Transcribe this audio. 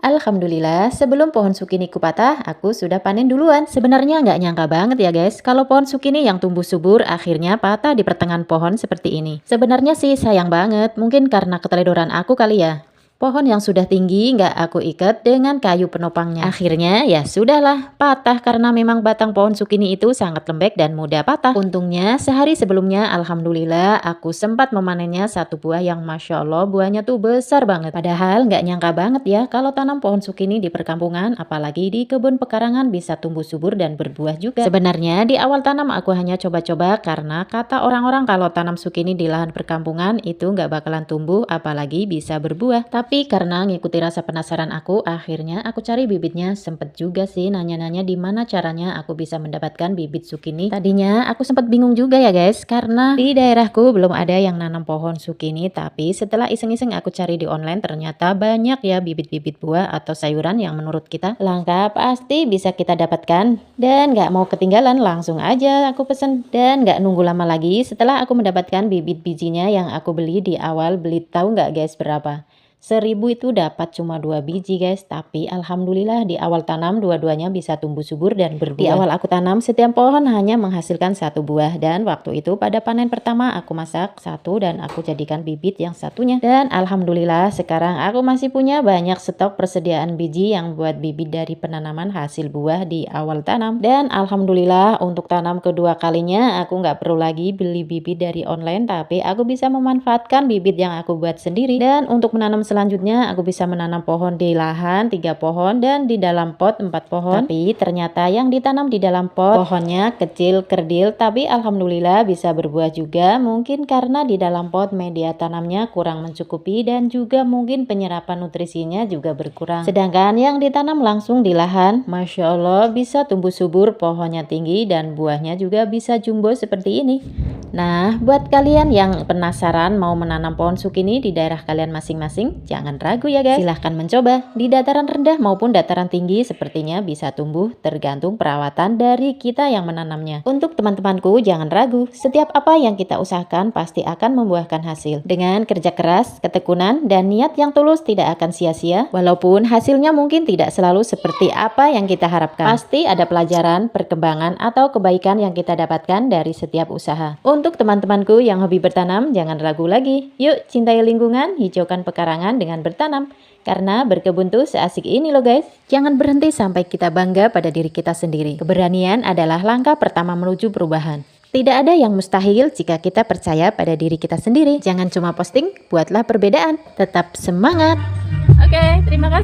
Alhamdulillah, sebelum pohon sukiniku patah, aku sudah panen duluan. Sebenarnya nggak nyangka banget ya guys, kalau pohon sukini yang tumbuh subur akhirnya patah di pertengahan pohon seperti ini. Sebenarnya sih sayang banget, mungkin karena keteledoran aku kali ya. Pohon yang sudah tinggi nggak aku ikat dengan kayu penopangnya. Akhirnya ya sudahlah, patah karena memang batang pohon sukini itu sangat lembek dan mudah patah. Untungnya sehari sebelumnya alhamdulillah aku sempat memanennya satu buah yang masya Allah buahnya tuh besar banget. Padahal nggak nyangka banget ya kalau tanam pohon sukini di perkampungan apalagi di kebun pekarangan bisa tumbuh subur dan berbuah juga. Sebenarnya di awal tanam aku hanya coba-coba karena kata orang-orang kalau tanam sukini di lahan perkampungan itu nggak bakalan tumbuh apalagi bisa berbuah. Tapi karena ngikuti rasa penasaran aku, akhirnya aku cari bibitnya. Sempet juga sih nanya-nanya di mana caranya aku bisa mendapatkan bibit sukini. Tadinya aku sempat bingung juga ya guys, karena di daerahku belum ada yang nanam pohon sukini. Tapi setelah iseng-iseng aku cari di online, ternyata banyak ya bibit-bibit buah atau sayuran yang menurut kita langka pasti bisa kita dapatkan. Dan gak mau ketinggalan, langsung aja aku pesen dan gak nunggu lama lagi. Setelah aku mendapatkan bibit bijinya yang aku beli di awal, beli tahu nggak guys berapa? 1000 itu dapat cuma 2 biji guys, tapi alhamdulillah di awal tanam dua-duanya bisa tumbuh subur dan berbuah. Di awal aku tanam setiap pohon hanya menghasilkan satu buah dan waktu itu pada panen pertama aku masak satu dan aku jadikan bibit yang satunya. Dan alhamdulillah sekarang aku masih punya banyak stok persediaan biji yang buat bibit dari penanaman hasil buah di awal tanam. Dan alhamdulillah untuk tanam kedua kalinya aku nggak perlu lagi beli bibit dari online, tapi aku bisa memanfaatkan bibit yang aku buat sendiri. Dan untuk menanam selanjutnya aku bisa menanam pohon di lahan 3 pohon dan di dalam pot 4 pohon. Tapi ternyata yang ditanam di dalam pot pohonnya kecil kerdil, tapi alhamdulillah bisa berbuah juga. Mungkin karena di dalam pot media tanamnya kurang mencukupi dan juga mungkin penyerapan nutrisinya juga berkurang. Sedangkan yang ditanam langsung di lahan, masya Allah bisa tumbuh subur, pohonnya tinggi dan buahnya juga bisa jumbo seperti ini. Nah, buat kalian yang penasaran mau menanam pohon sukini di daerah kalian masing-masing, jangan ragu ya guys. Silahkan mencoba. Di dataran rendah maupun dataran tinggi sepertinya bisa tumbuh tergantung perawatan dari kita yang menanamnya. Untuk teman-temanku jangan ragu, setiap apa yang kita usahakan pasti akan membuahkan hasil. Dengan kerja keras, ketekunan, dan niat yang tulus tidak akan sia-sia. Walaupun hasilnya mungkin tidak selalu seperti apa yang kita harapkan. Pasti ada pelajaran, perkembangan, atau kebaikan yang kita dapatkan dari setiap usaha. Untuk teman-temanku yang hobi bertanam, jangan ragu lagi. Yuk cintai lingkungan, hijaukan pekarangan dengan bertanam. Karena berkebun tuh seasik ini loh guys. Jangan berhenti sampai kita bangga pada diri kita sendiri. Keberanian adalah langkah pertama menuju perubahan. Tidak ada yang mustahil jika kita percaya pada diri kita sendiri. Jangan cuma posting, buatlah perbedaan. Tetap semangat. Oke, terima kasih.